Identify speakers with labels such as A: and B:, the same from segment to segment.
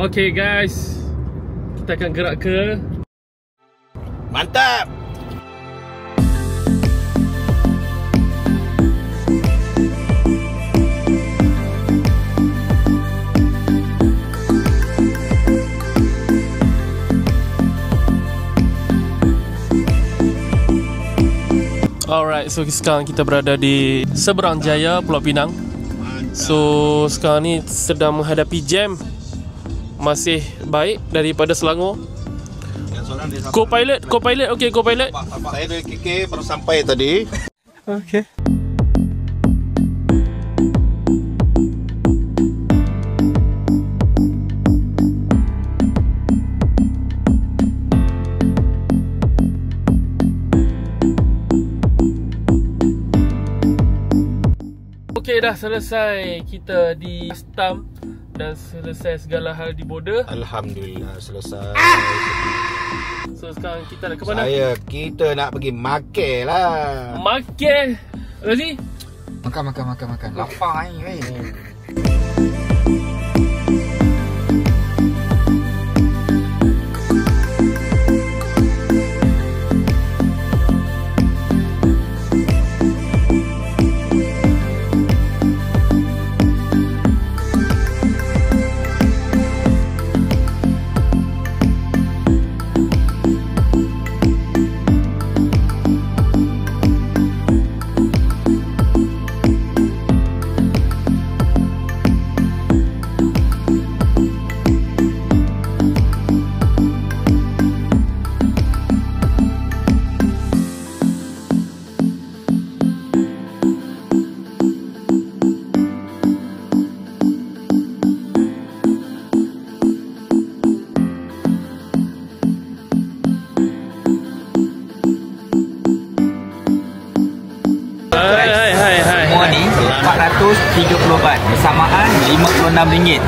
A: Okay guys, kita akan gerak ke.
B: Mantap.
A: Alright, so sekarang kita berada di seberang Jaya, Pulau Pinang. So sekarang ni sedang menghadapi jam. Masih baik daripada Selangor. Co-pilot, okay, co-pilot.
B: Saya dari KK baru sampai tadi.
A: Okay. Okay, dah selesai kita di stamp dan selesai segala hal di border.
B: Alhamdulillah selesai.
A: So sekarang kita nak ke mana?
B: Kita nak pergi makan lah.
A: Makan. Razi?
C: Makan. Lapar ni. Semua ni 430 baht bersamaan RM56.
A: Ni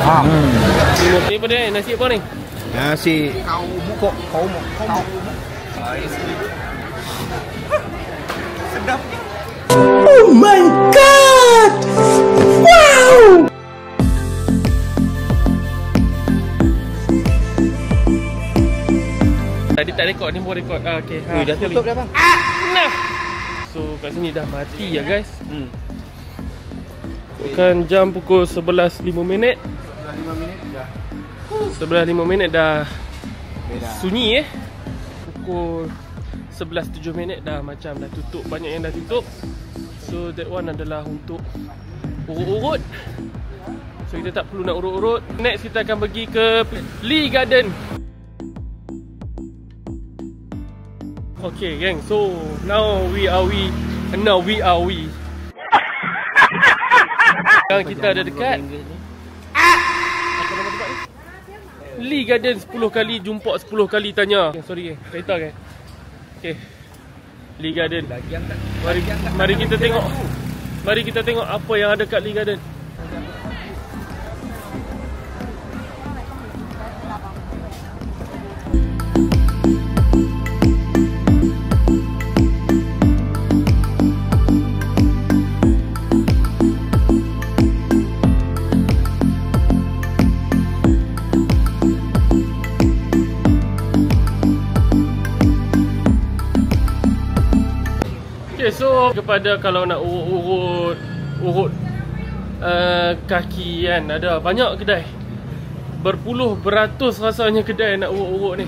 A: apa dia? Nasi apa ni?
B: Nasi kau mau. Sedap.
D: Oh my god! Wow!
A: Tadi tak rekod, ni mau rekod. Okay.
B: Dah tutup dah bang.
A: Nah. So kat sini dah mati ya guys. Bukan jam pukul 11.05. 11.05 dah sunyi Pukul 11.07 dah macam dah tutup. Banyak yang dah tutup. So that one adalah untuk urut-urut. So kita tak perlu nak urut-urut. Next kita akan pergi ke Lee Garden. Okay gang, so now we are sekarang kita ada dekat apa nama tempat ni? Lee Garden. 10 kali jumpa 10 kali tanya. Okay, sorry kereta kan. Okay, Lee Garden. Mari kita tengok. Mari kita tengok apa yang ada kat Lee Garden. Okay, so kepada kalau nak urut kaki kan, ada banyak kedai. Berpuluh beratus rasanya kedai nak urut ni.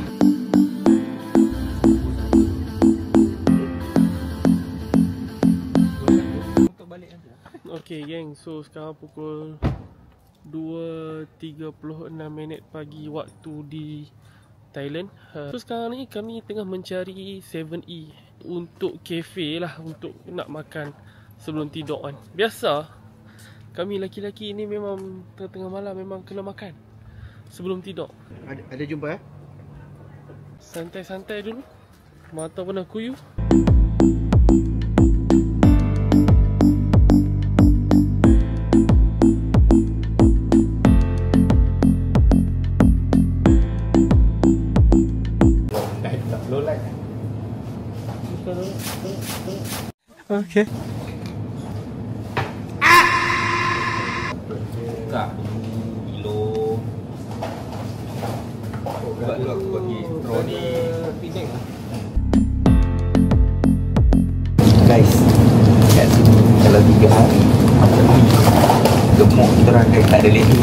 A: Okay geng, so sekarang pukul 2.36 pagi waktu di Thailand. So sekarang ni kami tengah mencari 7E untuk kafe lah, untuk nak makan sebelum tidur kan. Biasa kami laki-laki ni memang tengah malam memang kena makan sebelum tidur.
B: Ada jumpa
A: Santai-santai dulu. Mata pernah kuyu.
B: Low light.
A: Okay.
C: Buka kilo hari macam ni. Gemuk terangkai tak ada leher.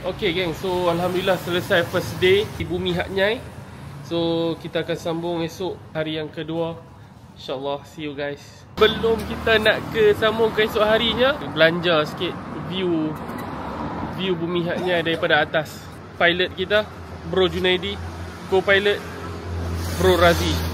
A: Okay geng, so alhamdulillah selesai first day di Bumi Hat Nyai. So kita akan sambung esok hari yang kedua. InsyaAllah, see you guys. Belum kita nak ke sambung ke esok harinya, belanja sikit view Bumi Hat Nyai daripada atas. Pilot kita Bro Junaidi, co-pilot Bro Razi.